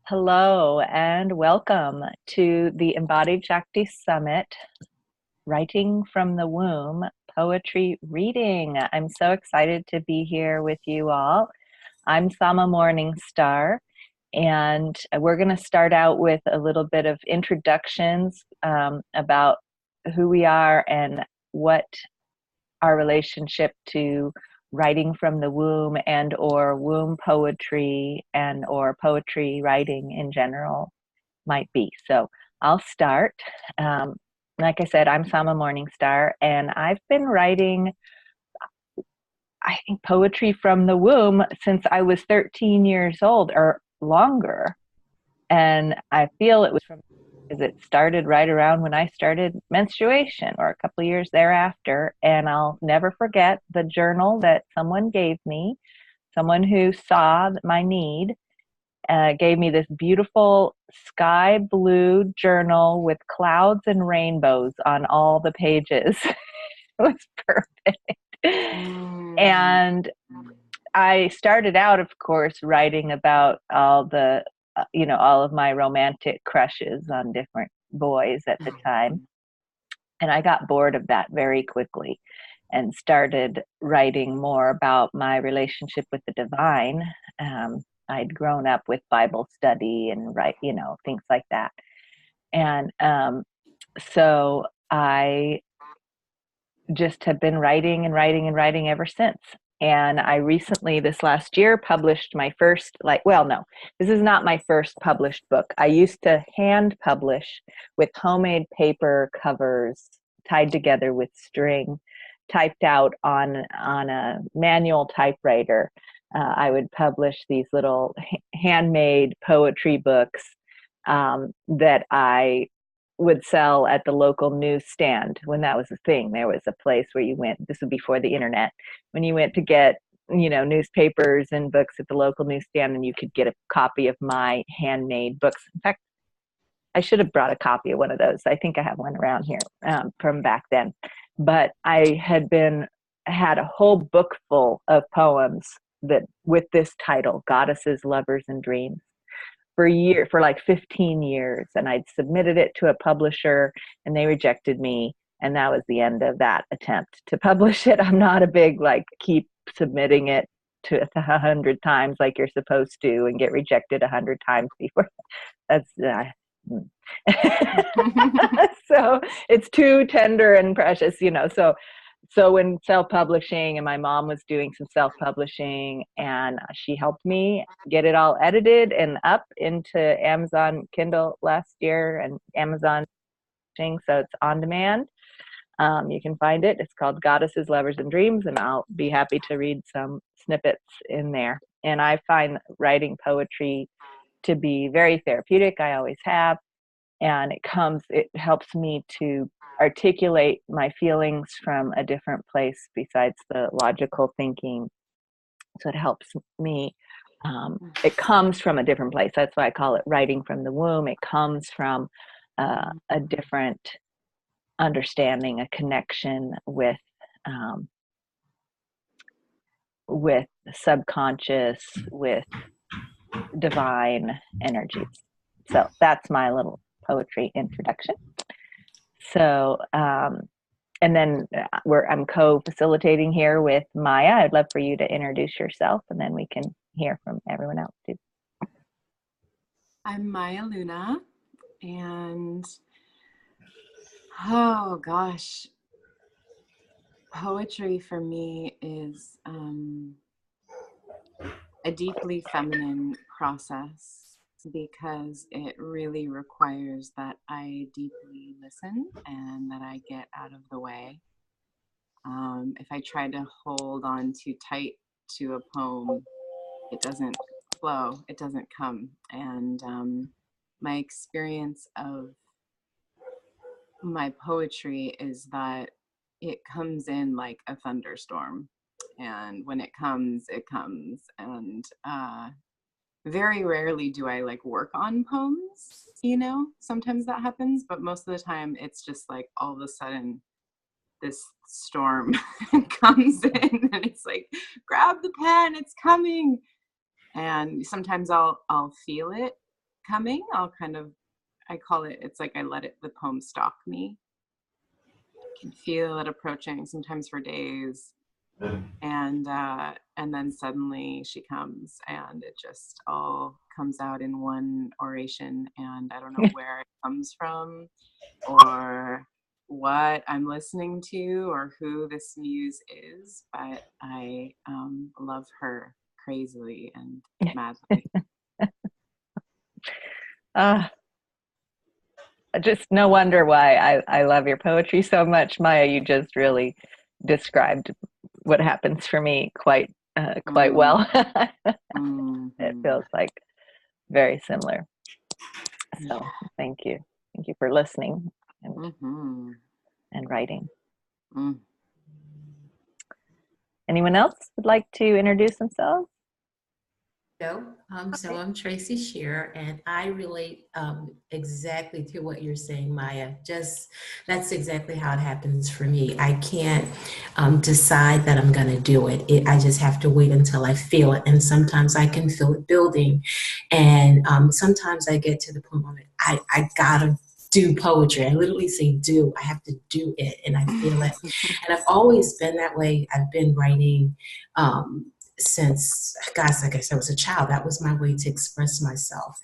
Hello and welcome to the Embodied Shakti Summit, Writing from the Womb Poetry Reading. I'm so excited to be here with you all. I'm Sama Morningstar, and we're going to start out with a little bit of introductions about who we are and what our relationship to writing from the womb and or womb poetry and or poetry writing in general might be. So I'll start. Like I said, I'm Sama Morningstar, and I've been writing, I think, poetry from the womb since I was 13 years old or longer. And I feel it was from because it started right around when I started menstruation or a couple of years thereafter. And I'll never forget the journal that someone gave me, someone who saw my need, gave me this beautiful sky blue journal with clouds and rainbows on all the pages. It was perfect. And I started out, of course, writing about all of my romantic crushes on different boys at the time. And I got bored of that very quickly and started writing more about my relationship with the divine. I'd grown up with Bible study and things like that. And so I just have been writing and writing and writing ever since. And I recently, this last year, published my first, this is not my first published book. I used to hand publish with homemade paper covers tied together with string, typed out on a manual typewriter. I would publish these little handmade poetry books that I would sell at the local newsstand when that was a thing. There was a place where you went, this was before the internet, when you went to get, newspapers and books at the local newsstand, and you could get a copy of my handmade books. In fact, I should have brought a copy of one of those. I think I have one around here from back then. But I had a whole book full of poems that with this title, Goddesses, Lovers, and Dreams, for like 15 years. And I'd submitted it to a publisher and they rejected me. And that was the end of that attempt to publish it. I'm not a big, keep submitting it to 100 times like you're supposed to and get rejected 100 times before. That's so it's too tender and precious, so when self-publishing, and my mom was doing some self-publishing, and she helped me get it all edited and up into Amazon Kindle last year and Amazon, so it's on demand. You can find it. It's called Goddesses, Lovers, and Dreams, and I'll be happy to read some snippets in there. And I find writing poetry to be very therapeutic. I always have. And it helps me to articulate my feelings from a different place besides the logical thinking. So it helps me. It comes from a different place. That's why I call it writing from the womb. It comes from a different understanding, a connection with subconscious, with divine energies. So that's my little poetry introduction. So, and then I'm co-facilitating here with Maya. I'd love for you to introduce yourself, and then we can hear from everyone else too. I'm Maya Luna, and oh gosh, poetry for me is a deeply feminine process because it really requires that I deeply listen and that I get out of the way. If I try to hold on too tight to a poem, it doesn't flow, it doesn't come. And my experience of my poetry is that it comes in like a thunderstorm. And when it comes, it comes. And very rarely do I work on poems, sometimes that happens, but most of the time it's just like all of a sudden this storm comes in and it's like, grab the pen, it's coming. And sometimes I'll feel it coming, I call it, it's like I let the poem stalk me. I can feel it approaching, sometimes for days. And then suddenly she comes, and it just all comes out in one oration, and I don't know where it comes from or what I'm listening to or who this muse is, but I love her crazily and madly. Just no wonder why I love your poetry so much, Maya. You just really described what happens for me quite well. It feels like very similar. So thank you for listening and writing. Anyone else would like to introduce themselves? So I'm Tracy Shearer, and I relate exactly to what you're saying, Maya. That's exactly how it happens for me. I can't decide that I'm going to do it. I just have to wait until I feel it, and sometimes I can feel it building, and sometimes I get to the point where I gotta do poetry. I literally say do. I have to do it, and I feel it. And I've always been that way. I've been writing since, gosh, like I said, I was a child. That was my way to express myself.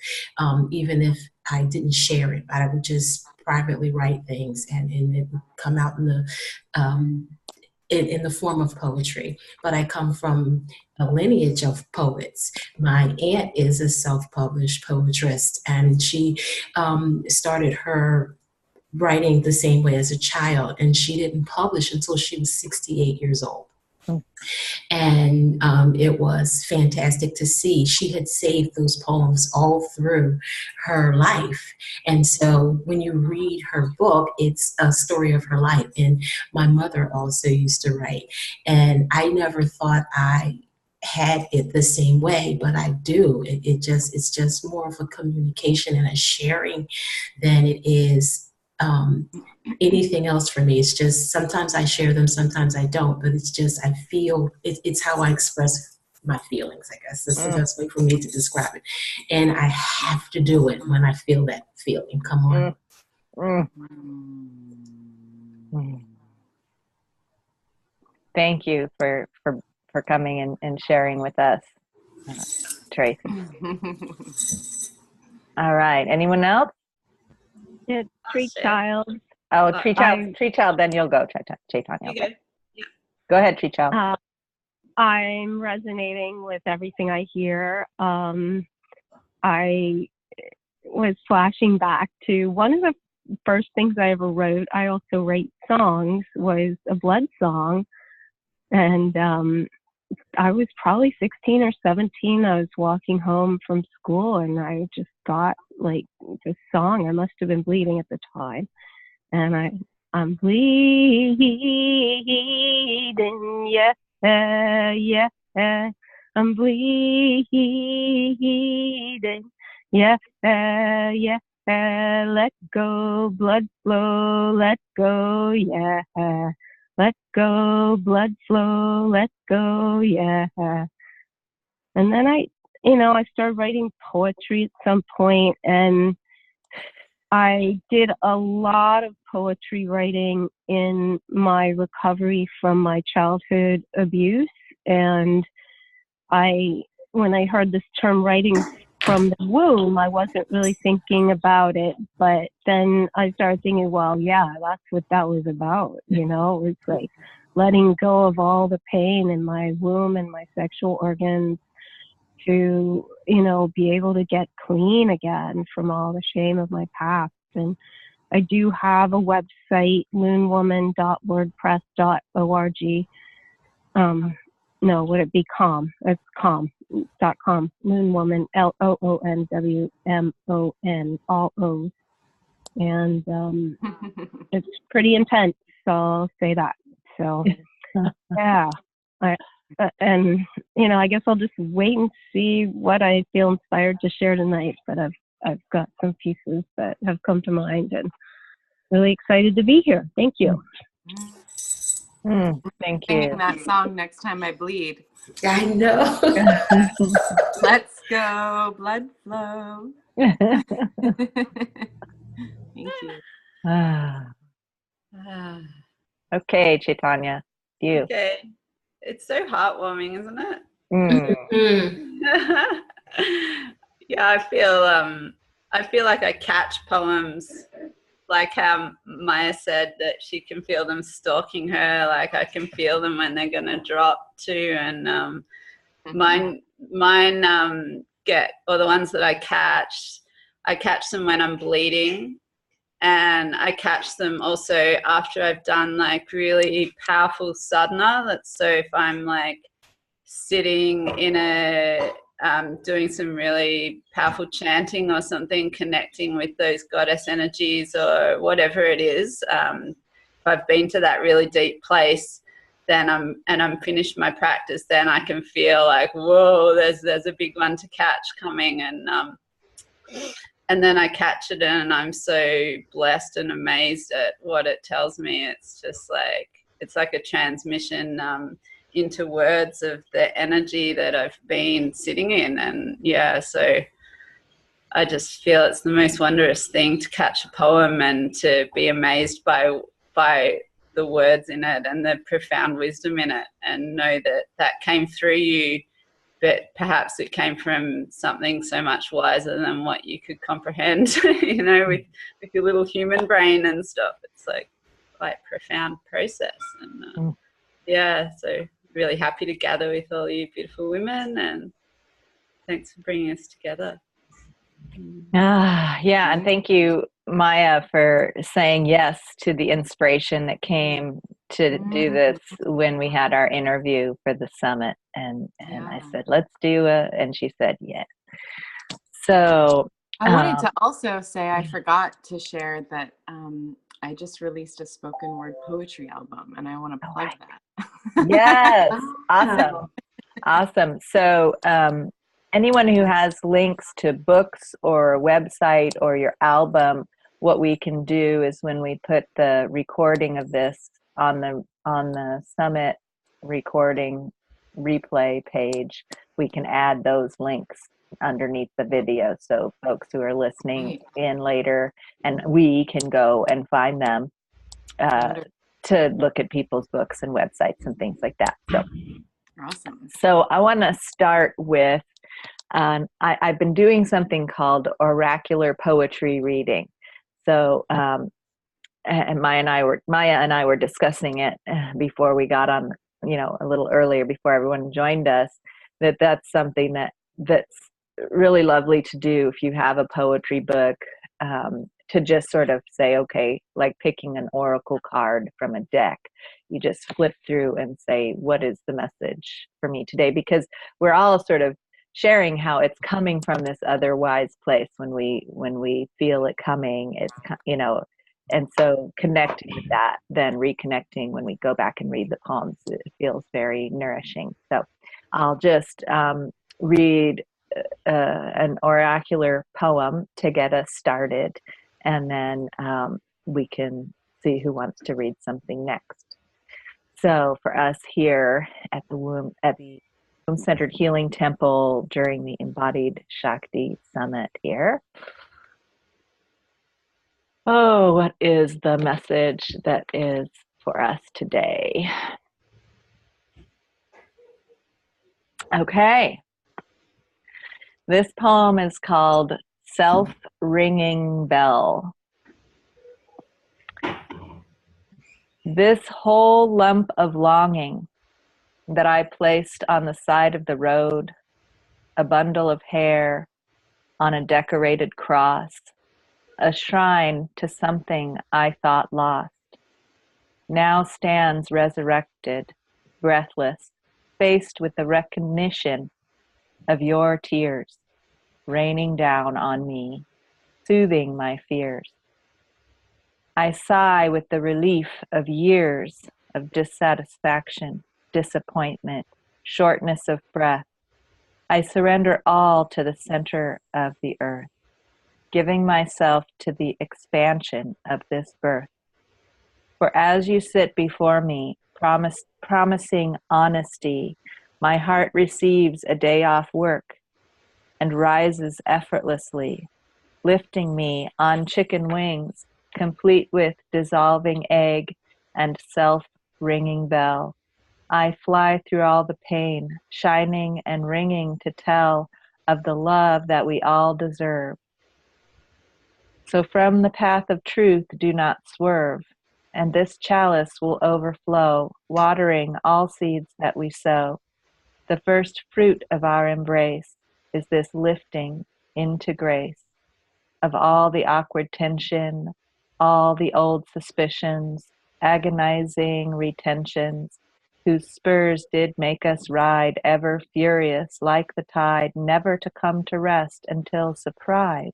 Even if I didn't share it, I would just privately write things, and it would come out in the form of poetry. But I come from a lineage of poets. My aunt is a self-published poetess, and she started her writing the same way as a child, and she didn't publish until she was 68 years old. And it was fantastic to see. She had saved those poems all through her life. And so when you read her book, it's a story of her life. And my mother also used to write. And I never thought I had it the same way, but I do. It's just more of a communication and a sharing than it is anything else for me. It's just sometimes I share them, sometimes I don't, but it's just I feel it's how I express my feelings, I guess. That's the best way for me to describe it. And I have to do it when I feel that feeling. Come on. Thank you for coming and sharing with us, Tracy. All right. Anyone else? It's Tree Child. Oh, Tree Child. Then you'll go, Chaitanya. Okay. Yeah. Go ahead, Tree Child. I'm resonating with everything I hear. I was flashing back to one of the first things I ever wrote. I also write songs. Was a blood song, and I was probably 16 or 17. I was walking home from school, and I just got like this song. I must have been bleeding at the time, and I'm bleeding, yeah, yeah, I'm bleeding, yeah, yeah, let go, blood flow, let go, yeah. Let go, blood flow, let go, yeah. And then I started writing poetry at some point, and I did a lot of poetry writing in my recovery from my childhood abuse. And when I heard this term writing from the womb, I wasn't really thinking about it, but then I started thinking, well, yeah, that's what that was about. It was like letting go of all the pain in my womb and my sexual organs to, be able to get clean again from all the shame of my past. And I do have a website, loonwoman.wordpress.org. No, would it be calm? It's calm.com. Loonwoman, LOONWMON, all O's. And it's pretty intense, so I'll say that. So, yeah. And, I guess I'll just wait and see what I feel inspired to share tonight. But I've got some pieces that have come to mind, and really excited to be here. Thank you. Thank you. Singing that song next time I bleed. I know. Let's go, blood flow. Thank you. Ah, Ah, okay, Chaitanya, you. okay. It's so heartwarming, isn't it? Mm. Yeah, I feel like I catch poems like how Maya said that she can feel them stalking her, like I can feel them when they're gonna drop too. And mine get, or the ones that I catch them when I'm bleeding, and I catch them also after I've done like really powerful sadhana. That's so if I'm like sitting in a doing some really powerful chanting or something, connecting with those goddess energies or whatever it is. If I've been to that really deep place, then I'm finished my practice, then I can feel like, whoa, there's a big one to catch coming, and then I catch it and I'm so blessed and amazed at what it tells me. It's just like, it's like a transmission into words of the energy that I've been sitting in. And yeah, so I just feel it's the most wondrous thing to catch a poem and to be amazed by the words in it and the profound wisdom in it, and know that that came through you, but perhaps it came from something so much wiser than what you could comprehend, you know, with your little human brain and stuff. It's like quite profound process. And yeah, so really happy to gather with all you beautiful women, and thanks for bringing us together. Yeah, and thank you, Maya, for saying yes to the inspiration that came to do this when we had our interview for the summit. And I said, let's do it. And she said, yes. So I wanted to also say, I forgot to share that I just released a spoken word poetry album, and I want to plug that. Yes, awesome. Awesome. So anyone who has links to books or a website or your album, what we can do is when we put the recording of this on the summit recording replay page, we can add those links underneath the video, so folks who are listening in later, and we can go and find them to look at people's books and websites and things like that. So awesome. So I want to start with I've been doing something called oracular poetry reading. So and Maya and I were discussing it before we got on, you know, a little earlier before everyone joined us, that's something that's really lovely to do if you have a poetry book, to just sort of say, okay, like picking an oracle card from a deck, you just flip through and say, what is the message for me today? Because we're all sort of sharing how it's coming from this otherwise place when we feel it coming. It's, you know, and so connecting with that, then reconnecting when we go back and read the poems, it feels very nourishing. So I'll just read an oracular poem to get us started, and then we can see who wants to read something next. So for us here at the Womb-Centered Healing Temple during the Embodied Shakti Summit here. Oh, what is the message that is for us today? Okay. This poem is called Self-Ringing Bell. This whole lump of longing that I placed on the side of the road, a bundle of hair on a decorated cross, a shrine to something I thought lost, now stands resurrected, breathless, faced with the recognition of your tears raining down on me, soothing my fears. I sigh with the relief of years of dissatisfaction, disappointment, shortness of breath. I surrender all to the center of the earth, giving myself to the expansion of this birth. For as you sit before me, promising honesty, my heart receives a day off work and rises effortlessly lifting me on chicken wings, complete with dissolving egg and self-ringing bell. I fly through all the pain, shining and ringing to tell of the love that we all deserve. So from the path of truth do not swerve, and this chalice will overflow, watering all seeds that we sow. The first fruit of our embrace is this lifting into grace of all the awkward tension, all the old suspicions, agonizing retentions, whose spurs did make us ride ever furious like the tide, never to come to rest until surprise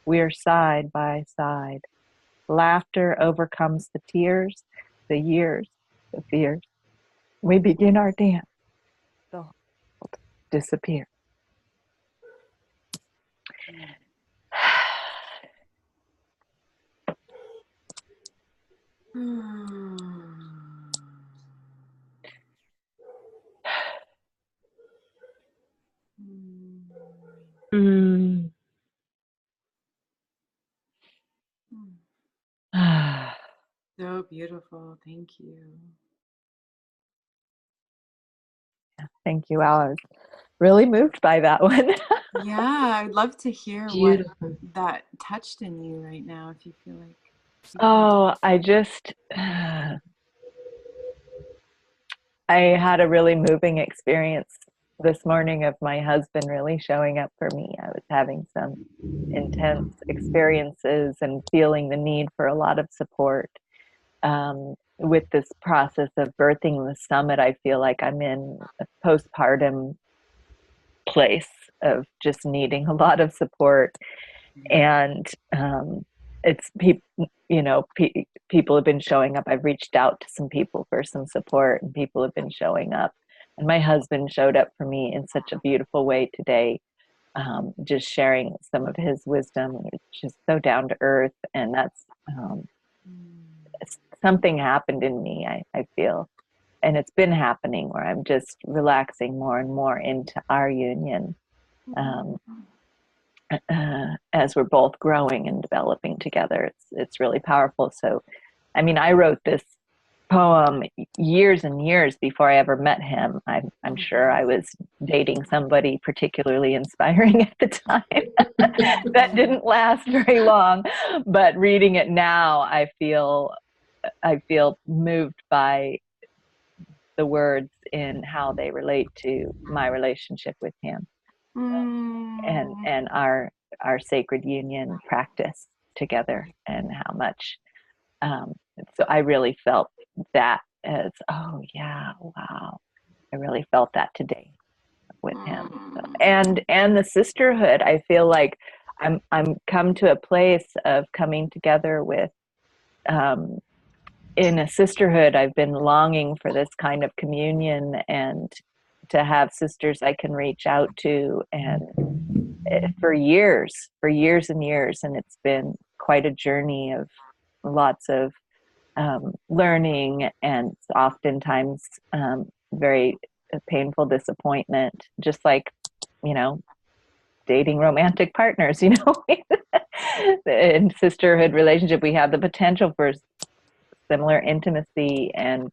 we're side by side. Laughter overcomes the tears, the years, the fears. We begin our dance. The world disappears. Mm. So beautiful. Thank you. Thank you, Al. I was really moved by that one. Yeah, I'd love to hear what Beautiful. that touched in you right now, if you feel like. Oh, I had a really moving experience this morning of my husband really showing up for me. I was having some intense experiences and feeling the need for a lot of support. With this process of birthing the summit, I feel like I'm in a postpartum place of just needing a lot of support. And it's people, people have been showing up. I've reached out to some people for some support, and people have been showing up. And my husband showed up for me in such a beautiful way today, just sharing some of his wisdom. It's just so down to earth, and that's something happened in me, I feel. And it's been happening where I'm just relaxing more and more into our union. As we're both growing and developing together, it's really powerful. So, I mean, I wrote this poem years and years before I ever met him. I'm sure I was dating somebody particularly inspiring at the time. That didn't last very long, but reading it now, I feel moved by the words in how they relate to my relationship with him. And our sacred union practice together, and how much so I really felt that as, oh yeah, wow, I really felt that today with him. So, and the sisterhood, I feel like I'm come to a place of coming together with in a sisterhood. I've been longing for this kind of communion and to have sisters I can reach out to, and for years and years. And it's been quite a journey of lots of learning, and oftentimes very painful disappointment, just like, dating romantic partners, in sisterhood relationship, we have the potential for similar intimacy and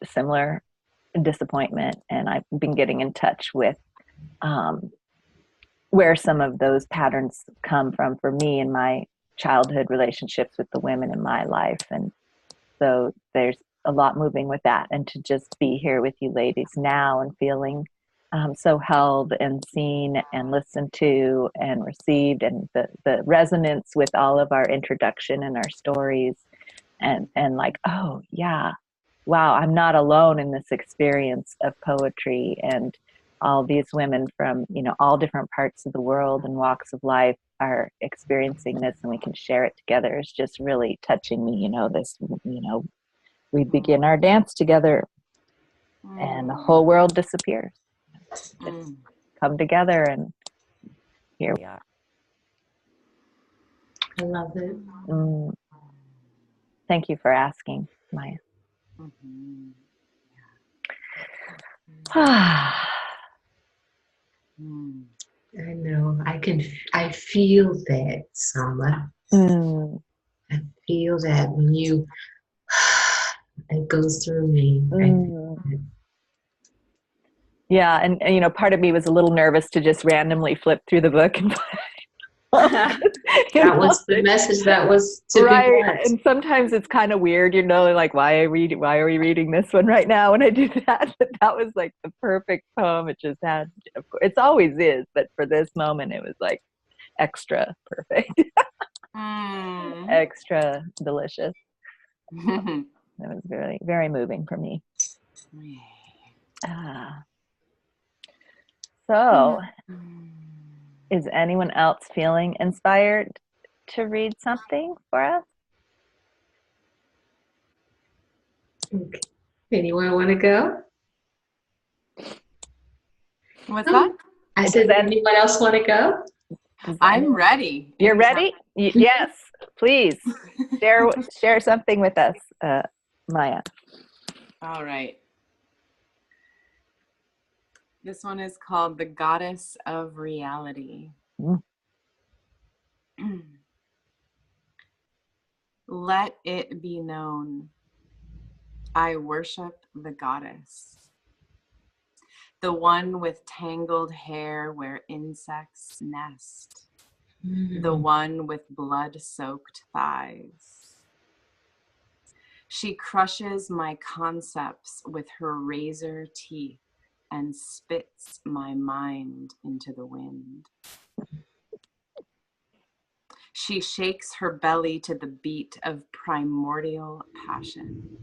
similar disappointment. And I've been getting in touch with where some of those patterns come from for me in my childhood relationships with the women in my life. And so there's a lot moving with that. And to just be here with you ladies now and feeling so held and seen and listened to and received, and the resonance with all of our introduction and our stories, and like, oh yeah, wow, I'm not alone in this experience of poetry, and all these women from, all different parts of the world and walks of life are experiencing this, and we can share it together. It's just really touching me, we begin our dance together and the whole world disappears. Just come together, and here we are. I love it. Thank you for asking, Maya. I know. I feel that, Summer. Mm, I feel that when you, it goes through me. mm. Yeah, and you know, part of me was a little nervous to just randomly flip through the book and you That know, was the message that was to be right. passed. And sometimes it's kind of weird, you know, like why are we reading this one right now when I do that? But that was like the perfect poem. It just had, of course, it's always is, but for this moment, it was like extra perfect, Mm. extra delicious. It was very, very moving for me. Ah. So, is anyone else feeling inspired to read something for us? Okay. Anyone want to go? What's that? I said, anyone else want to go? I'm ready. You're ready? Yes, please share something with us, Maya. All right. This one is called The Goddess of Reality. Mm. Let it be known, I worship the goddess, the one with tangled hair where insects nest, the one with blood-soaked thighs. She crushes my concepts with her razor teeth and spits my mind into the wind. She shakes her belly to the beat of primordial passion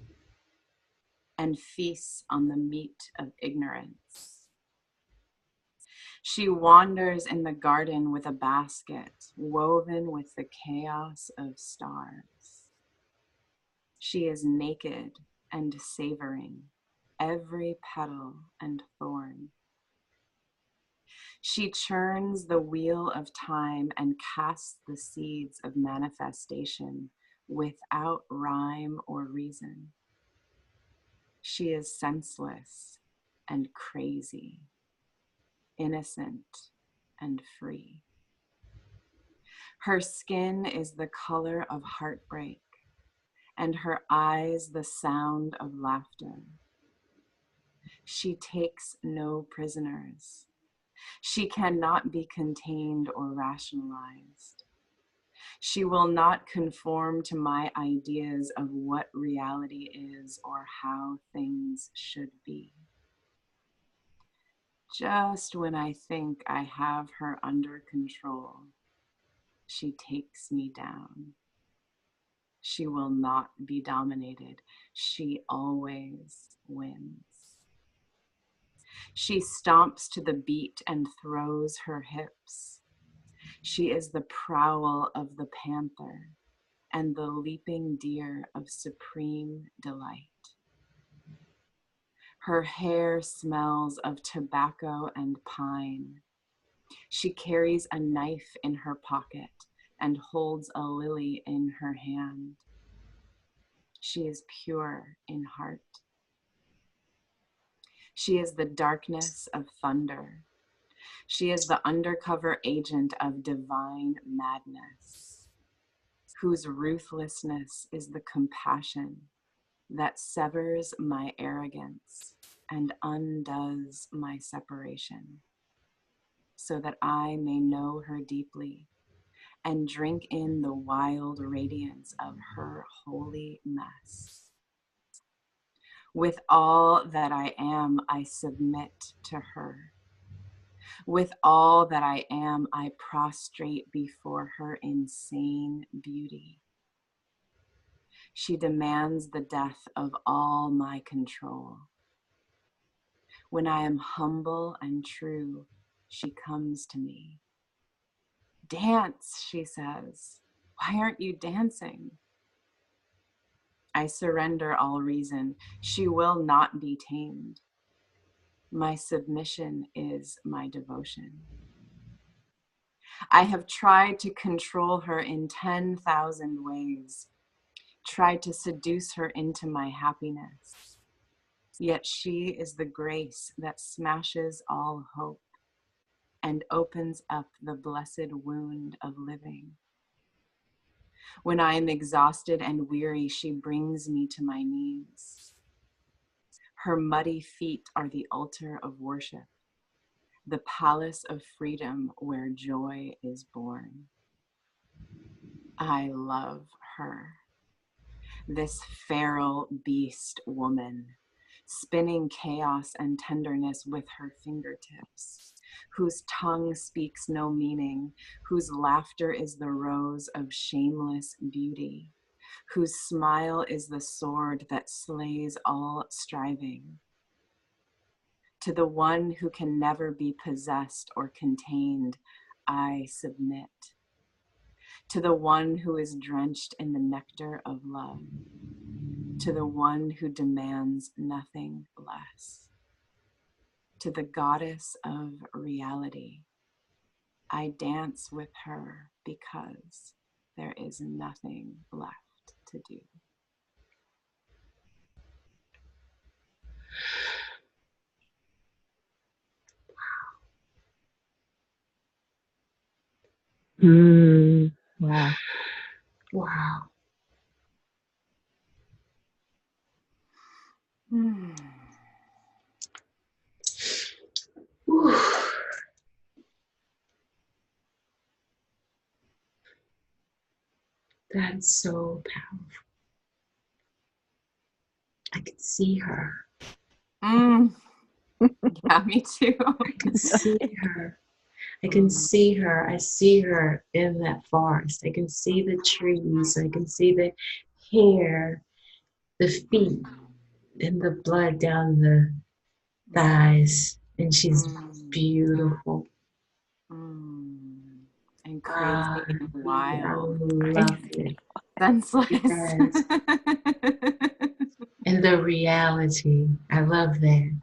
and feasts on the meat of ignorance. She wanders in the garden with a basket woven with the chaos of stars. She is naked and savoring every petal and thorn. She churns the wheel of time and casts the seeds of manifestation without rhyme or reason. She is senseless and crazy, innocent and free. Her skin is the color of heartbreak, and her eyes the sound of laughter. She takes no prisoners. She cannot be contained or rationalized. She will not conform to my ideas of what reality is or how things should be. Just when I think I have her under control, she takes me down. She will not be dominated. She always wins. She stomps to the beat and throws her hips. She is the prowl of the panther and the leaping deer of supreme delight. Her hair smells of tobacco and pine. She carries a knife in her pocket and holds a lily in her hand. She is pure in heart. She is the darkness of thunder. She is the undercover agent of divine madness, whose ruthlessness is the compassion that severs my arrogance and undoes my separation, so that I may know her deeply and drink in the wild radiance of her holy mess. With all that I am, I submit to her. With all that I am, I prostrate before her insane beauty. She demands the death of all my control. When I am humble and true, she comes to me. Dance, she says. Why aren't you dancing? I surrender all reason. She will not be tamed. My submission is my devotion. I have tried to control her in 10,000 ways, tried to seduce her into my happiness. Yet she is the grace that smashes all hope and opens up the blessed wound of living. When I am exhausted and weary, she brings me to my knees. Her muddy feet are the altar of worship, the palace of freedom where joy is born. I love her, this feral beast woman, spinning chaos and tenderness with her fingertips, whose tongue speaks no meaning, whose laughter is the rose of shameless beauty, whose smile is the sword that slays all striving. To the one who can never be possessed or contained, I submit. To the one who is drenched in the nectar of love, to the one who demands nothing less, to the goddess of reality, I dance with her because there is nothing left to do. Wow. Wow. Whew. That's so powerful. I can see her. Yeah, me too. I can see her. I can see her. I see her in that forest. I can see the trees. I can see the hair, the feet, and the blood down the thighs. And she's beautiful. And Ah, crazy and I wild. love it. Senseless. Yes. And the reality. I love that.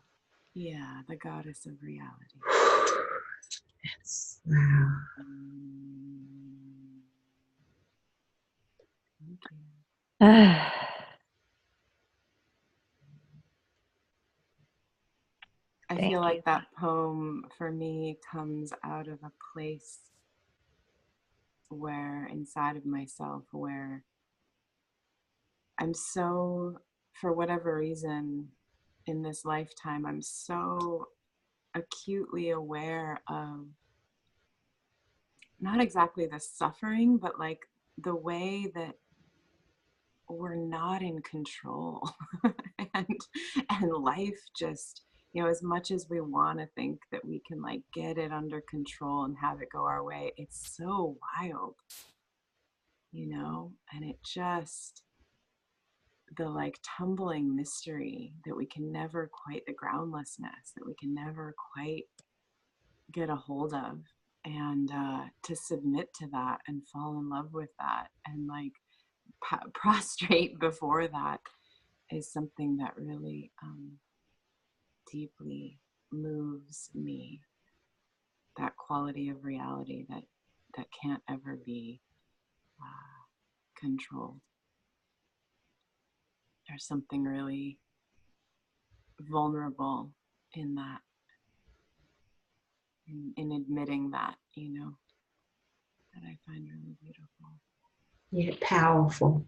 Yeah, the goddess of reality. Yes. Wow. Thank you. I Thank feel like you. that poem for me comes out of a place where inside of myself where I'm so, for whatever reason in this lifetime, I'm so acutely aware of not exactly the suffering, but like the way that we're not in control and life just, you know, as much as we want to think that we can like get it under control and have it go our way, it's so wild, you know. And it just, the like tumbling mystery that we can never quite, the groundlessness that we can never quite get a hold of, and to submit to that and fall in love with that and like prostrate before that is something that really deeply moves me. That quality of reality that can't ever be controlled. There's something really vulnerable in that, in admitting that, you know, that I find really beautiful. Yet powerful.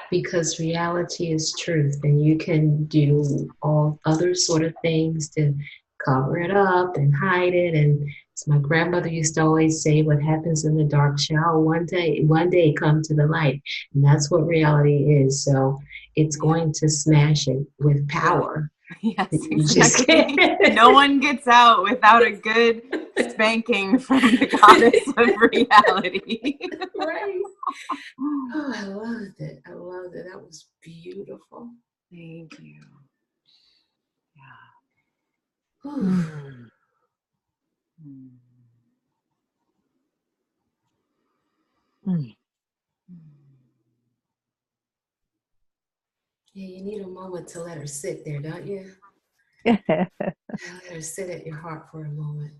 Because reality is truth, and you can do all other sort of things to cover it up and hide it. And as my grandmother used to always say, what happens in the dark shall one day come to the light. And that's what reality is. So it's going to smash it with power. Yes, You just exactly. can't. No one gets out without a good spanking from the goddess of reality. Right. Oh, I loved it. I loved it. That was beautiful. Thank you. Yeah. Yeah, you need a moment to let her sit there, don't you? Let her sit at your heart for a moment.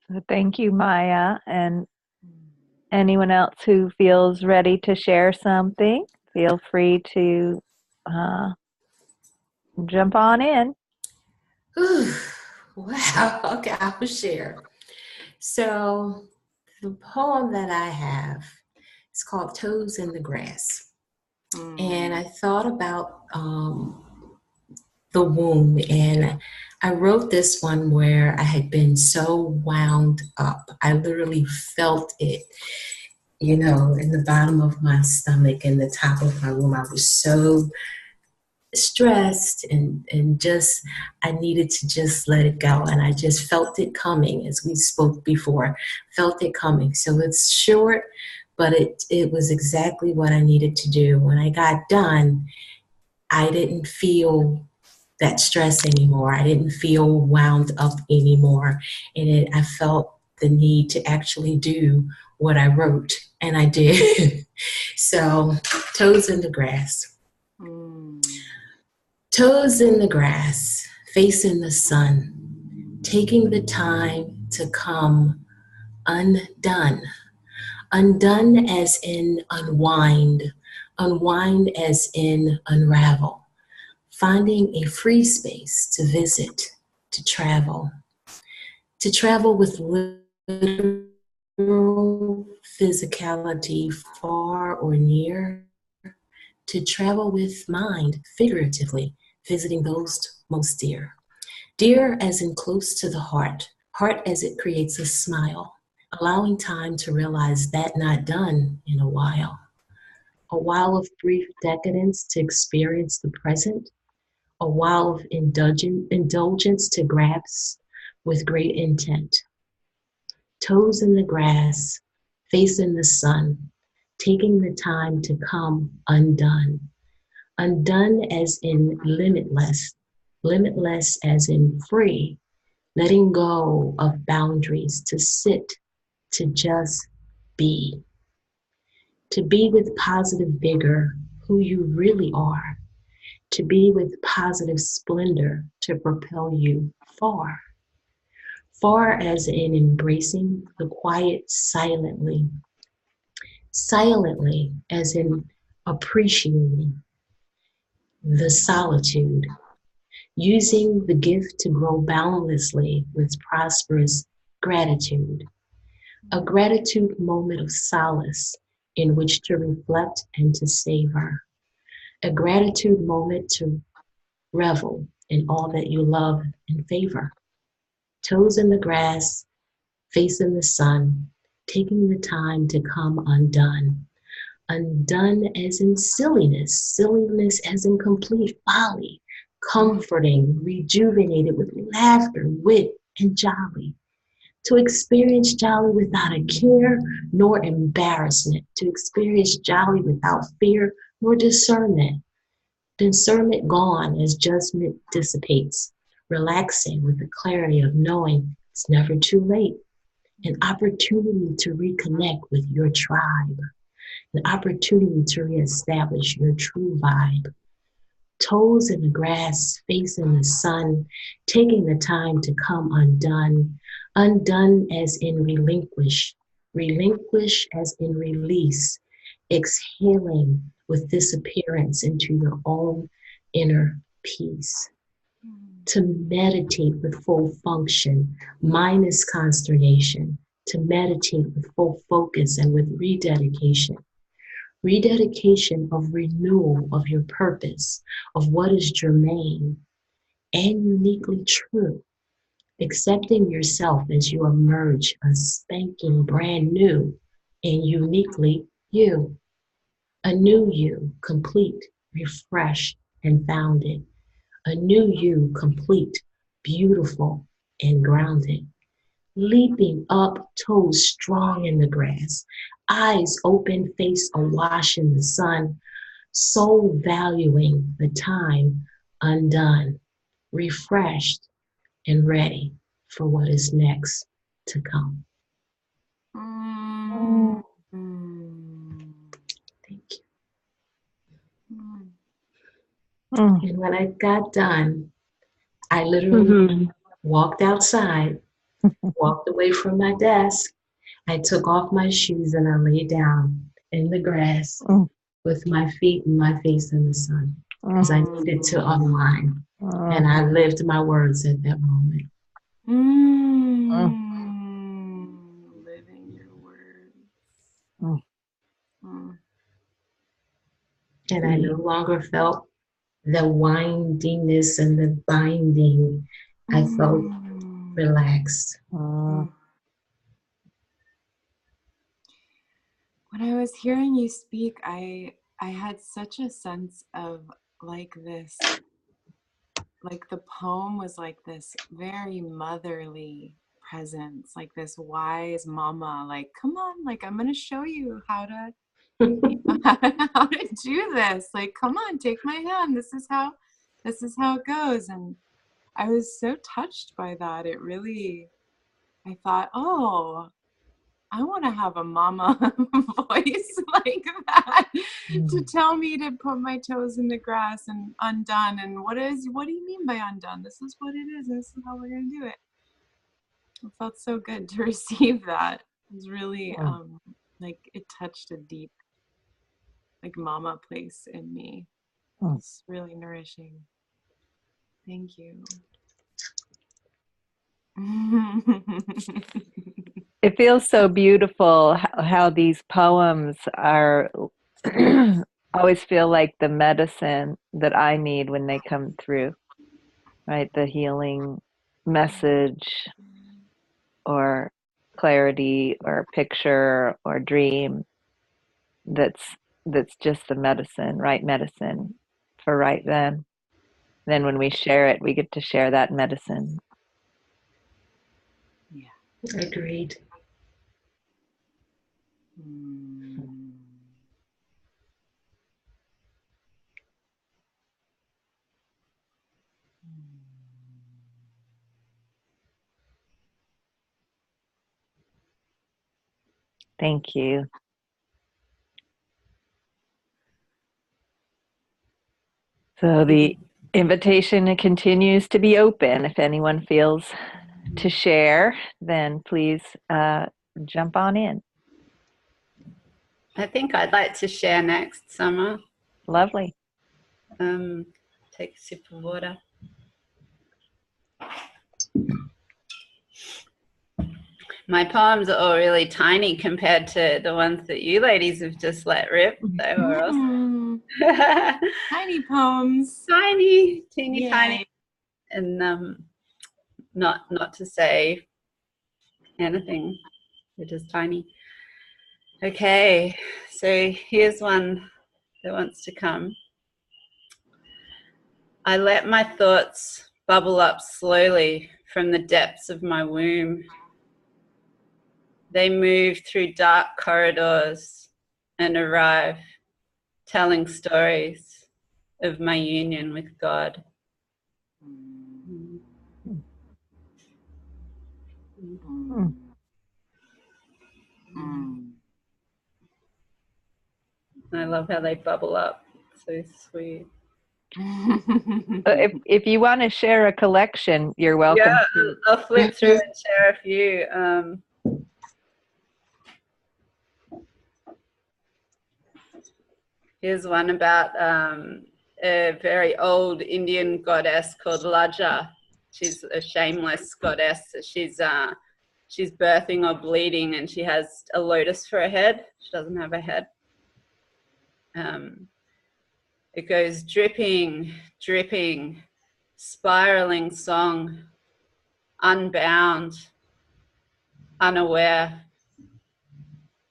So thank you, Maya. And anyone else who feels ready to share something, feel free to jump on in. Whew. Wow. Okay, I will share. So the poem that I have is called Toes in the Grass. And I thought about the womb, and I wrote this one where I had been so wound up. I literally felt it, in the bottom of my stomach and the top of my womb. I was so stressed and just, I needed to just let it go. And I just felt it coming, as we spoke before, felt it coming. So it's short, but it was exactly what I needed to do. When I got done, I didn't feel that stress anymore. I didn't feel wound up anymore. And I felt the need to actually do what I wrote, and I did. So, Toes in the Grass. Toes in the grass, facing the sun, taking the time to come undone. Undone as in unwind, unwind as in unravel. Finding a free space to visit, to travel with literal physicality far or near, to travel with mind figuratively, visiting those most dear. Dear as in close to the heart as it creates a smile, allowing time to realize that not done in a while. A while of brief decadence to experience the present, a while of indulgence to grasp with great intent. Toes in the grass, face in the sun, taking the time to come undone. Undone as in limitless, limitless as in free, letting go of boundaries to sit, to just be. To be with positive vigor, who you really are. To be with positive splendor to propel you far. Far as in embracing the quiet silently. Silently as in appreciating the solitude. Using the gift to grow boundlessly with prosperous gratitude. A gratitude moment of solace in which to reflect and to savor. A gratitude moment to revel in all that you love and favor. Toes in the grass, face in the sun, taking the time to come undone. Undone as in silliness, silliness as in complete folly, comforting, rejuvenated with laughter, wit, and jolly. To experience jolly without a care nor embarrassment, to experience jolly without fear nor discernment. Discernment gone as judgment dissipates, relaxing with the clarity of knowing it's never too late. An opportunity to reconnect with your tribe, an opportunity to reestablish your true vibe. Toes in the grass, face in the sun, taking the time to come undone. Undone as in relinquish, relinquish as in release, exhaling with disappearance into your own inner peace. To meditate with full function, minus consternation, to meditate with full focus and with rededication. Rededication of renewal of your purpose, of what is germane and uniquely true. Accepting yourself as you emerge a spanking brand new and uniquely you. A new you, complete, refreshed, and founded. A new you, complete, beautiful, and grounded. Leaping up, toes strong in the grass, eyes open, face awash in the sun, soul valuing the time undone, refreshed and ready for what is next to come. Thank you. And when I got done, I literally walked outside walked away from my desk. I took off my shoes and I lay down in the grass with my feet and my face in the sun because I needed to unwind. And I lived my words at that moment. Living your words. And I no longer felt the windiness and the binding. I felt relaxed. When I was hearing you speak, I had such a sense of like this, like the poem was like this very motherly presence, like this wise mama, like, come on, like, I'm gonna show you how to how to do this. Like, come on, take my hand. This is how it goes. And I was so touched by that. It really, I thought, oh, I want to have a mama voice like that to tell me to put my toes in the grass and undone. And what do you mean by undone? This is what it is. And this is how we're going to do it. It felt so good to receive that. It was really like it touched a deep, like mama place in me. It's really nourishing. Thank you. It feels so beautiful how these poems are always feel like the medicine that I need when they come through, right? The healing message or clarity or picture or dream that's just the medicine, right medicine for right then. Then when we share it, we get to share that medicine. Yeah. Agreed. Thank you. So the invitation continues to be open. If anyone feels to share, then please jump on in. I think I'd like to share next, Summer. Lovely. Take a sip of water. My poems are all really tiny compared to the ones that you ladies have just let rip. They were awesome. Tiny poems. Tiny, teeny Yay. tiny. And not to say anything, they're just tiny. Okay, so here's one that wants to come. I let my thoughts bubble up slowly from the depths of my womb. They move through dark corridors and arrive, telling stories of my union with God. I love how they bubble up. So sweet. If you want to share a collection, you're welcome. Yeah, to. I'll flip through and share a few. Here's one about a very old Indian goddess called Laja. She's a shameless goddess. She's birthing or bleeding, and she has a lotus for a head. She doesn't have a head. It goes dripping, dripping, spiraling song, unbound, unaware,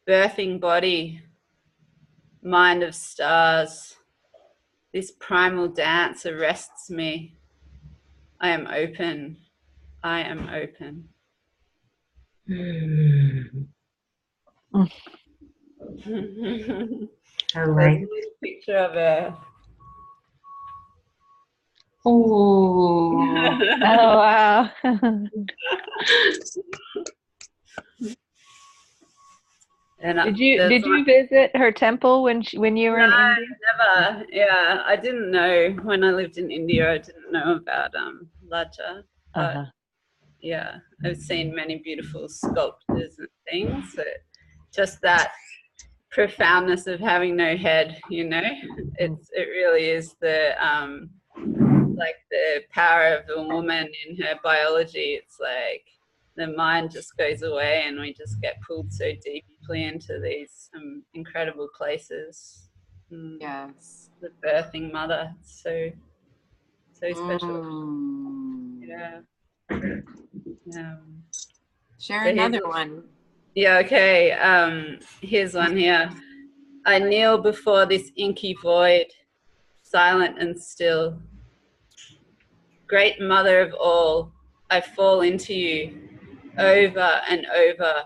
birthing body, mind of stars. This primal dance arrests me. I am open. I am open. I like a picture of her. Oh. Oh, wow. And Did you visit her temple when you were in India? Never. Yeah, I didn't know when I lived in India. I didn't know about Laja. But Yeah, I've seen many beautiful sculptures and things. So just that profoundness of having no head, you know, it really is the like the power of a woman in her biology. It's like the mind just goes away and we just get pulled so deeply into these incredible places. Yes. The birthing mother, so special. Mm. Yeah. Share So another one. Yeah, okay. Here's one here. I kneel before this inky void, silent and still. Great mother of all, I fall into you, over and over,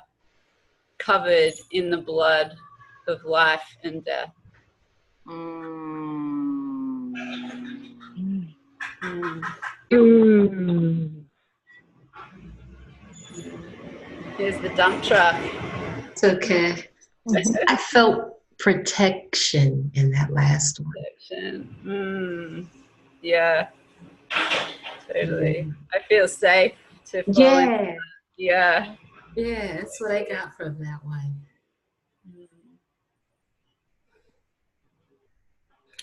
covered in the blood of life and death. Mm. Here's the dump truck. It's okay. I felt protection in that last one. Yeah, totally. I feel safe to fall Yeah. in. Yeah. Yeah, that's what I got from that one.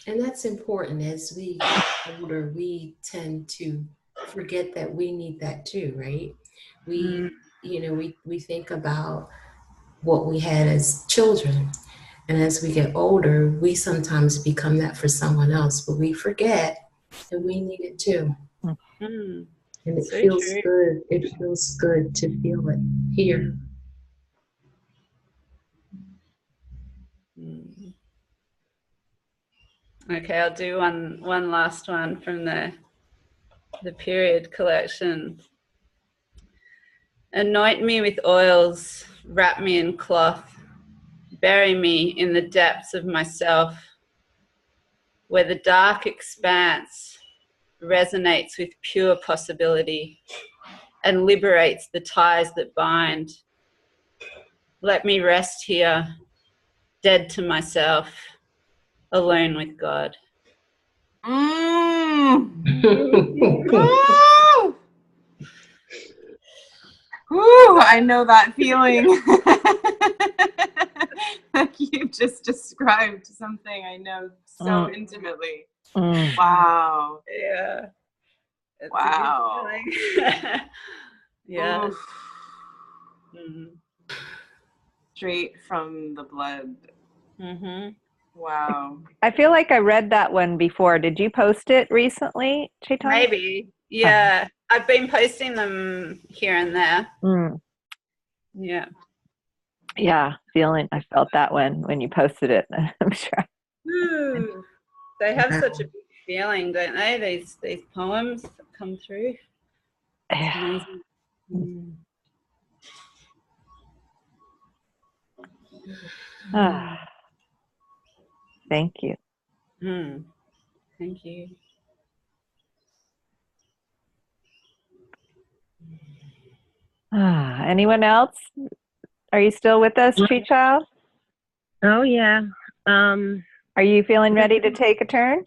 And that's important. As we get older, we tend to forget that we need that too, right? We, we think about what we had as children. And as we get older, we sometimes become that for someone else, but we forget that we need it too. Mm. And it So feels true. good. It feels good to feel it here. Okay, I'll do one last one from the period collection. Anoint me with oils, wrap me in cloth, bury me in the depths of myself, where the dark expanse resonates with pure possibility and liberates the ties that bind. Let me rest here, dead to myself, alone with God. Ooh, I know that feeling. Like you just described something I know so intimately. Wow. Yeah. It's wow. Yeah. Straight from the blood. Mm-hmm. Wow. I feel like I read that one before. Did you post it recently, Chaitanya? Maybe. Yeah. I've been posting them here and there. Yeah. Yeah, I felt that when you posted it. I'm sure. They have such a big feeling, don't they? These poems that come through. It's amazing. Thank you. Thank you. Anyone else? Are you still with us, Tree Child? Oh yeah. Are you feeling ready to take a turn?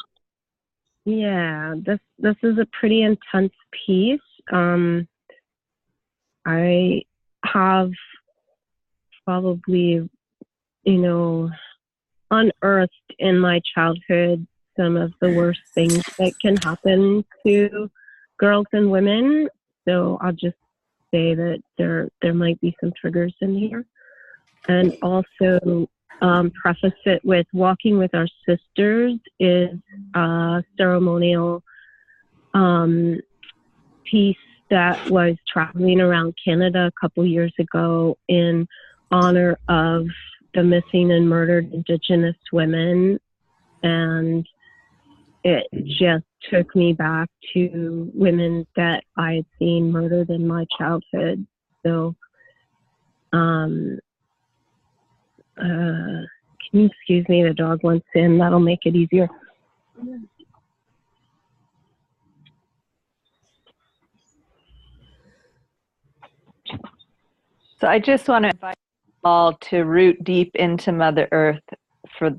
Yeah, this is a pretty intense piece. I have probably, unearthed in my childhood some of the worst things that can happen to girls and women. So I'll just say that there might be some triggers in here. And also preface it with Walking with Our Sisters is a ceremonial piece that was traveling around Canada a couple years ago in honor of the missing and murdered Indigenous women. And it just took me back to women that I had seen murdered in my childhood. So, can you excuse me? The dog wants in. That'll make it easier. So I just want to invite you all to root deep into Mother Earth for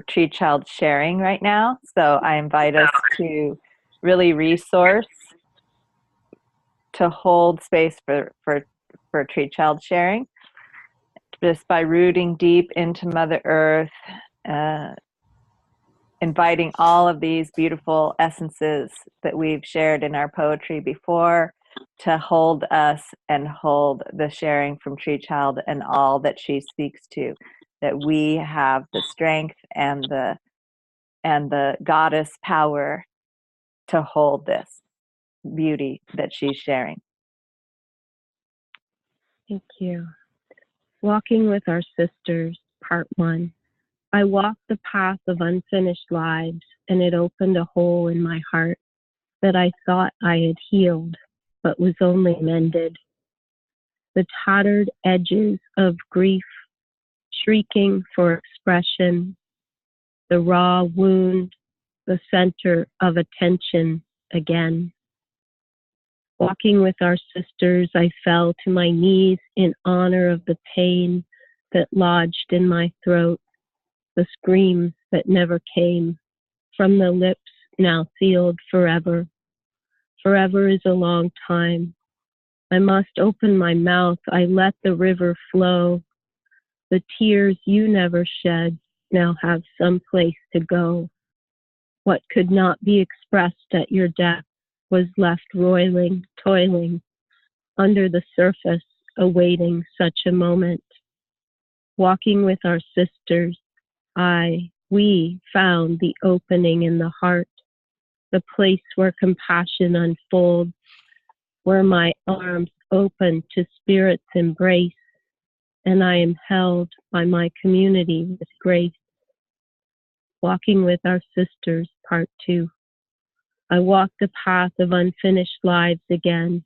Tree Child sharing right now. So I invite us to really resource to hold space for tree child sharing, just by rooting deep into Mother Earth, inviting all of these beautiful essences that we've shared in our poetry before to hold us and hold the sharing from Tree Child and all that she speaks to, that we have the strength and the goddess power to hold this beauty that she's sharing. Thank you. Walking with Our Sisters, Part 1. I walked the path of unfinished lives, and it opened a hole in my heart that I thought I had healed, but was only mended. The tattered edges of grief, shrieking for expression, the raw wound, the center of attention again. Walking with Our Sisters, I fell to my knees in honor of the pain that lodged in my throat, the screams that never came from the lips now sealed forever. Forever is a long time. I must open my mouth. I let the river flow. The tears you never shed now have some place to go. What could not be expressed at your death was left roiling, toiling under the surface, awaiting such a moment. Walking with Our Sisters, we found the opening in the heart, the place where compassion unfolds, where my arms open to Spirit's embrace, and I am held by my community with grace. Walking with Our Sisters, Part 2. I walked the path of unfinished lives again.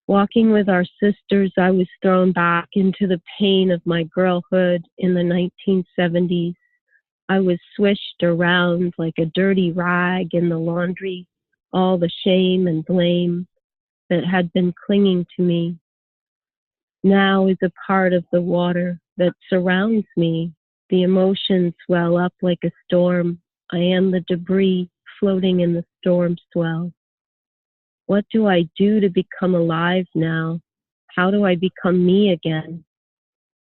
Walking with Our Sisters, I was thrown back into the pain of my girlhood in the 1970s. I was swished around like a dirty rag in the laundry, all the shame and blame that had been clinging to me. Now is a part of the water that surrounds me. The emotions swell up like a storm. I am the debris floating in the storm swell. What do I do to become alive now? How do I become me again?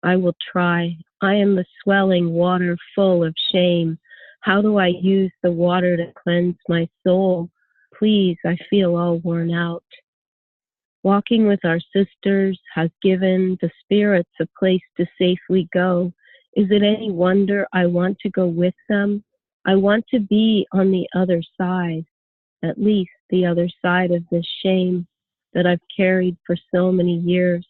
I will try. I am the swelling water full of shame. How do I use the water to cleanse my soul? Please, I feel all worn out. Walking with Our Sisters has given the spirits a place to safely go. Is it any wonder I want to go with them? I want to be on the other side, at least the other side of this shame that I've carried for so many years.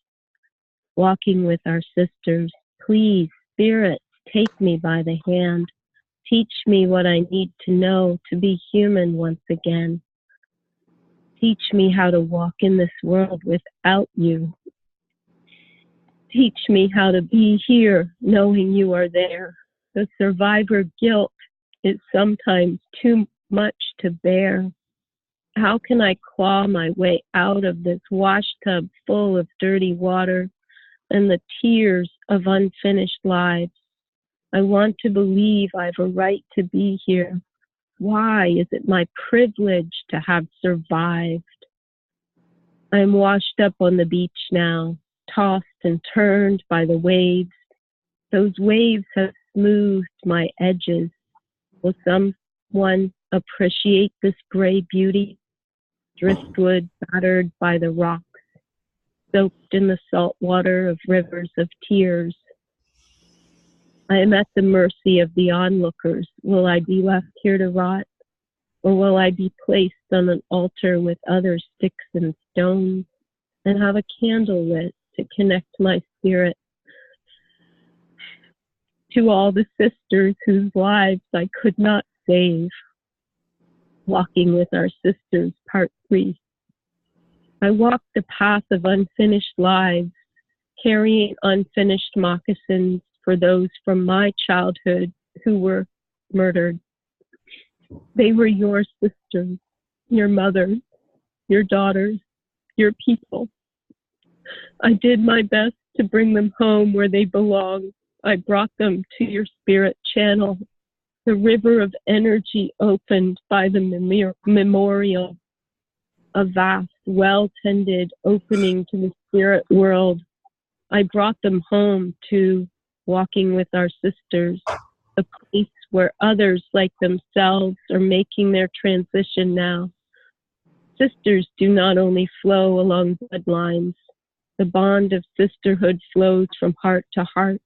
Walking with Our Sisters, please, spirits, take me by the hand. Teach me what I need to know to be human once again. Teach me how to walk in this world without you. Teach me how to be here knowing you are there. The survivor guilt is sometimes too much to bear. How can I claw my way out of this washtub full of dirty water and the tears of unfinished lives? I want to believe I have a right to be here. Why is it my privilege to have survived? I am washed up on the beach now, tossed and turned by the waves. Those waves have smoothed my edges. Will someone appreciate this gray beauty? Driftwood battered by the rocks, soaked in the salt water of rivers of tears. I am at the mercy of the onlookers. Will I be left here to rot? Or will I be placed on an altar with other sticks and stones and have a candle lit to connect my spirit to all the sisters whose lives I could not save? Walking with Our Sisters, Part 3. I walked the path of unfinished lives, carrying unfinished moccasins for those from my childhood who were murdered. They were your sisters, your mothers, your daughters, your people. I did my best to bring them home where they belong. I brought them to your spirit channel, the river of energy opened by the memorial, a vast well-tended opening to the spirit world, I brought them home to Walking with Our Sisters, the place where others like themselves are making their transition now. Sisters do not only flow along bloodlines. The bond of sisterhood flows from heart to heart.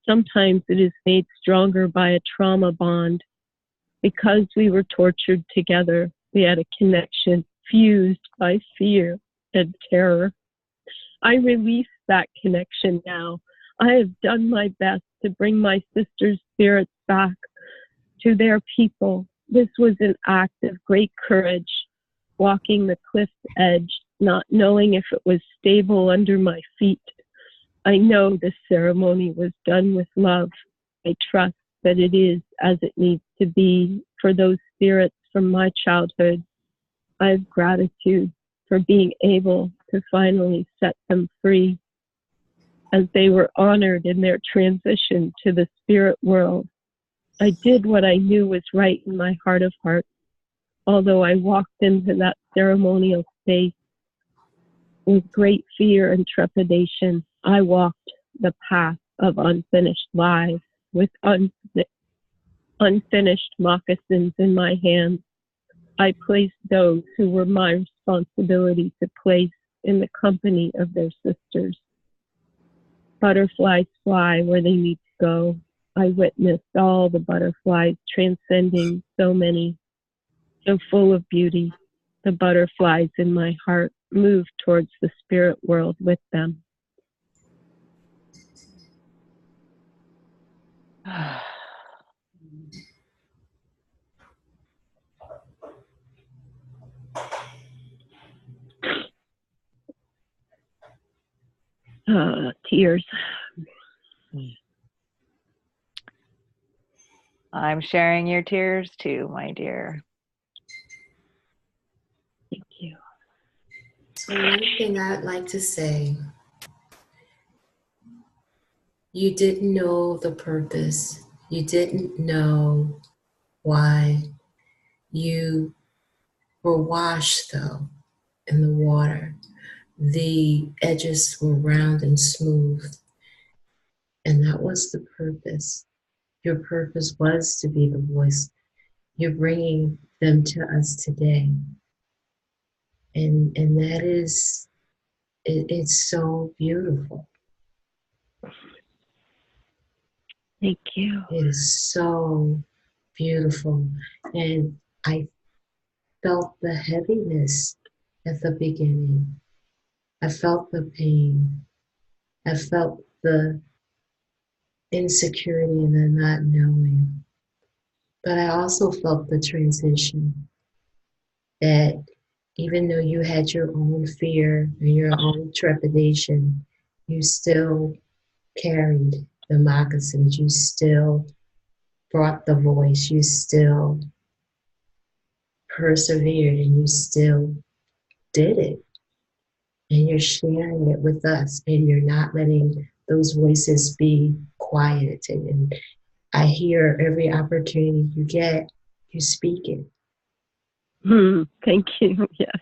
Sometimes it is made stronger by a trauma bond. Because we were tortured together, we had a connection fused by fear and terror. I release that connection now. I have done my best to bring my sisters' spirits back to their people. This was an act of great courage, walking the cliff's edge, not knowing if it was stable under my feet. I know the ceremony was done with love. I trust that it is as it needs to be for those spirits from my childhood. I have gratitude for being able to finally set them free as they were honored in their transition to the spirit world. I did what I knew was right in my heart of hearts. Although I walked into that ceremonial space with great fear and trepidation, I walked the path of unfinished lives with unfinished moccasins in my hands. I placed those who were my responsibility to place in the company of their sisters. Butterflies fly where they need to go. I witnessed all the butterflies transcending so many, so full of beauty. The butterflies in my heart moved towards the spirit world with them. Tears. I'm sharing your tears too, my dear. Thank you. So one thing I'd like to say, you didn't know the purpose. You didn't know why. You were washed though in the water. The edges were round and smooth. And that was the purpose. Your purpose was to be the voice. You're bringing them to us today. And that is, it's so beautiful. Thank you. It is so beautiful. And I felt the heaviness at the beginning. I felt the pain. I felt the insecurity and the not knowing. But I also felt the transition, that even though you had your own fear and your own trepidation, you still carried the moccasins, you still brought the voice, you still persevered, and you still did it. And you're sharing it with us, and you're not letting those voices be quieted. And I hear every opportunity you get, you speak it. Thank you. Yes.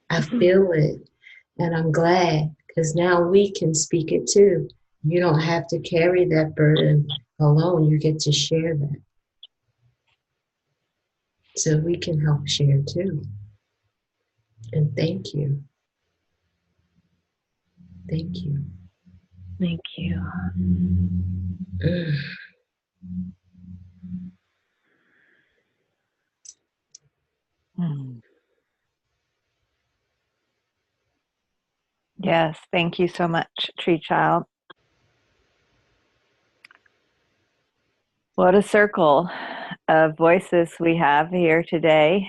I feel it, and I'm glad, because now we can speak it too. You don't have to carry that burden alone. You get to share that. So we can help share too. And thank you. Thank you. Thank you. Yes, thank you so much, Tree Child. What a circle of voices we have here today.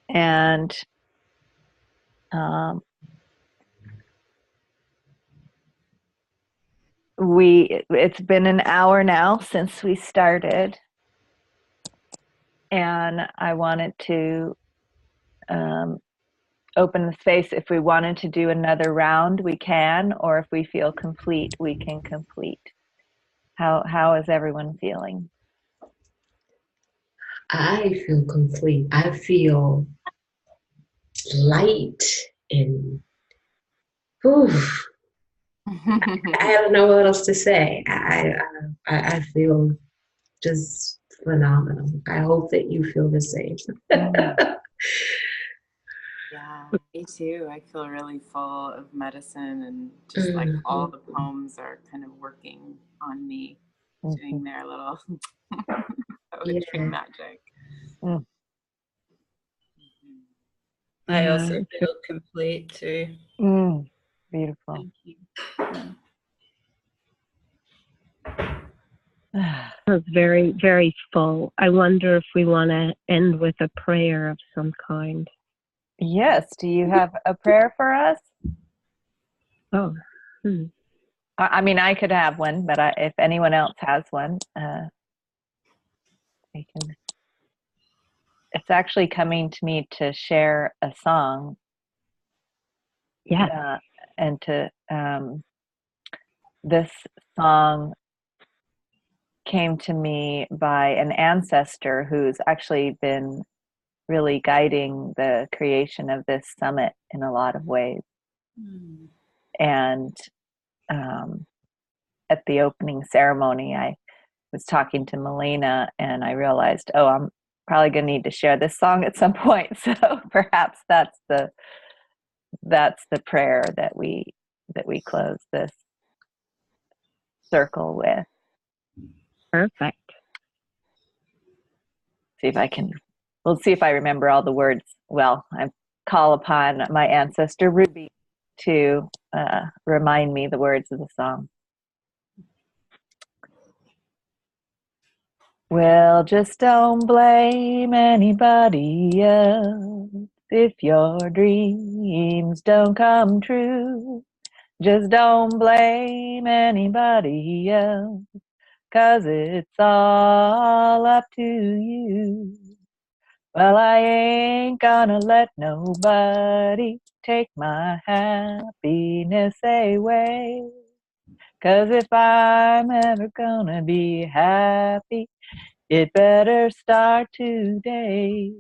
And it's been an hour now since we started. And I wanted to open the space. If we wanted to do another round, we can, or if we feel complete, we can complete. How is everyone feeling? I feel complete. I feel light in whew, I don't know what else to say. I feel just phenomenal. I hope that you feel the same. Yeah, me too. I feel really full of medicine, and just like all the poems are kind of working on me, doing their little poetry magic. Mm. I also feel complete too. Beautiful. Thank you. It was very, very full. I wonder if we want to end with a prayer of some kind. Yes. Do you have a prayer for us? Oh. I mean, I could have one, but if anyone else has one, they can. It's actually coming to me to share a song. Yeah. And to this song came to me by an ancestor who's actually been really guiding the creation of this summit in a lot of ways. And at the opening ceremony, I was talking to Melina, and I realized, oh, I'm probably going to need to share this song at some point. So perhaps that's the prayer that we close this circle with. Perfect. See if I can. We'll see if I remember all the words. Well, I call upon my ancestor Ruby to remind me the words of the song. Well, just don't blame anybody else if your dreams don't come true. Just don't blame anybody else, 'cause it's all up to you. Well, I ain't gonna let nobody take my happiness away. 'Cause if I'm ever gonna be happy, it better start today.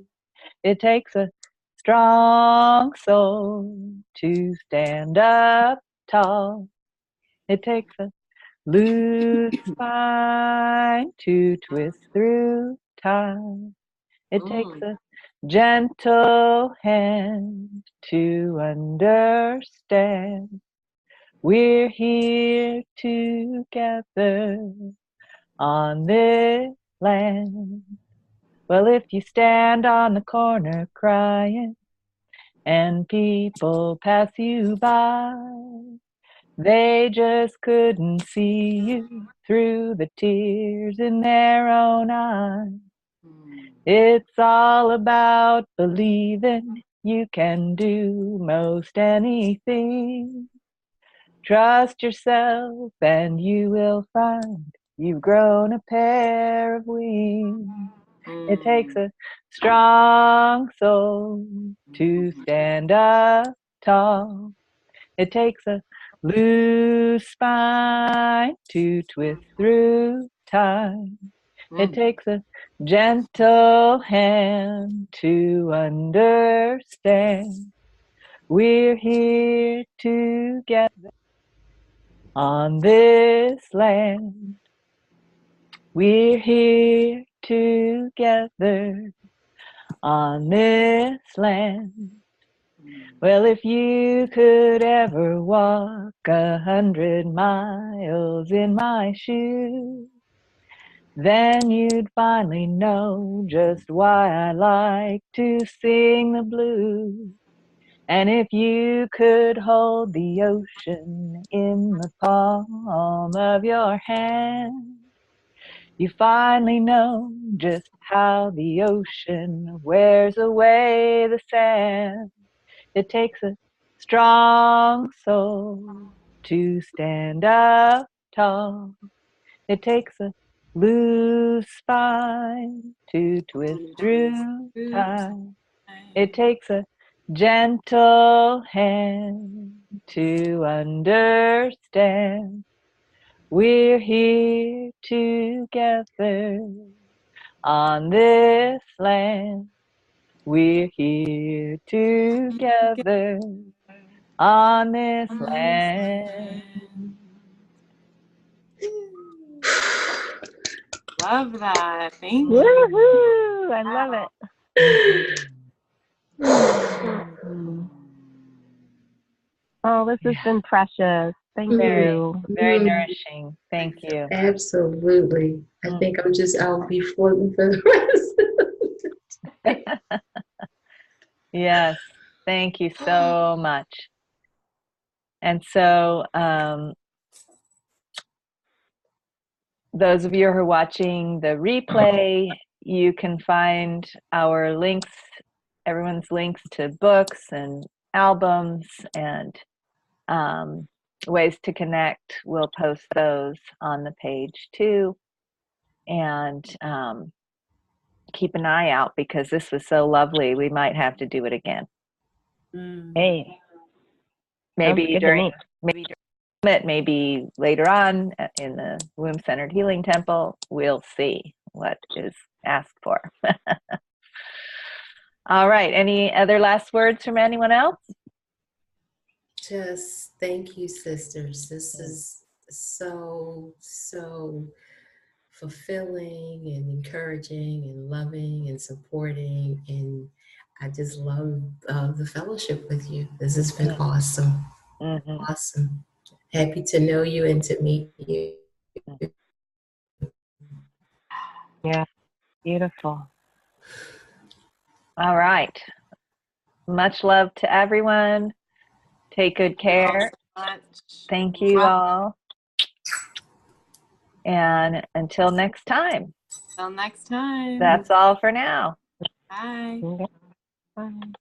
It takes a strong soul to stand up tall. It takes a loose spine to twist through time. It takes a gentle hand to understand. We're here together on this land. Well, if you stand on the corner crying and people pass you by, they just couldn't see you through the tears in their own eyes. It's all about believing you can do most anything. Trust yourself and you will find you've grown a pair of wings. It takes a strong soul to stand up tall. It takes a loose spine to twist through time. It takes a gentle hand to understand. We're here together on this land. We're here together on this land. Well, if you could ever walk 100 miles in my shoes, then you'd finally know just why I like to sing the blues. And if you could hold the ocean in the palm of your hand, you finally know just how the ocean wears away the sand. It takes a strong soul to stand up tall. It takes a loose spine to twist through time. It takes a gentle hand to understand. We're here together on this land. We're here together on this land. Love that. Thank you. Woohoo! I love it. Oh, this has been precious. Thank you. Very nourishing. Thank you. Absolutely. I think I'll be floating for the rest. Yes. Thank you so much. And so, those of you who are watching the replay, you can find our links, everyone's links to books and albums and ways to connect. We'll post those on the page too. And keep an eye out because this was so lovely. We might have to do it again. Hey. Maybe during it, maybe later on in the Womb-Centered Healing Temple. We'll see what is asked for. All right. Any other last words from anyone else? Just thank you, sisters. This is so fulfilling and encouraging and loving and supporting, and I just love the fellowship with you. This has been awesome. Awesome. Happy to know you and to meet you. Yeah, beautiful. All right. Much love to everyone. Take good care. Thank you all. And until next time. Till next time. That's all for now. Bye. Bye.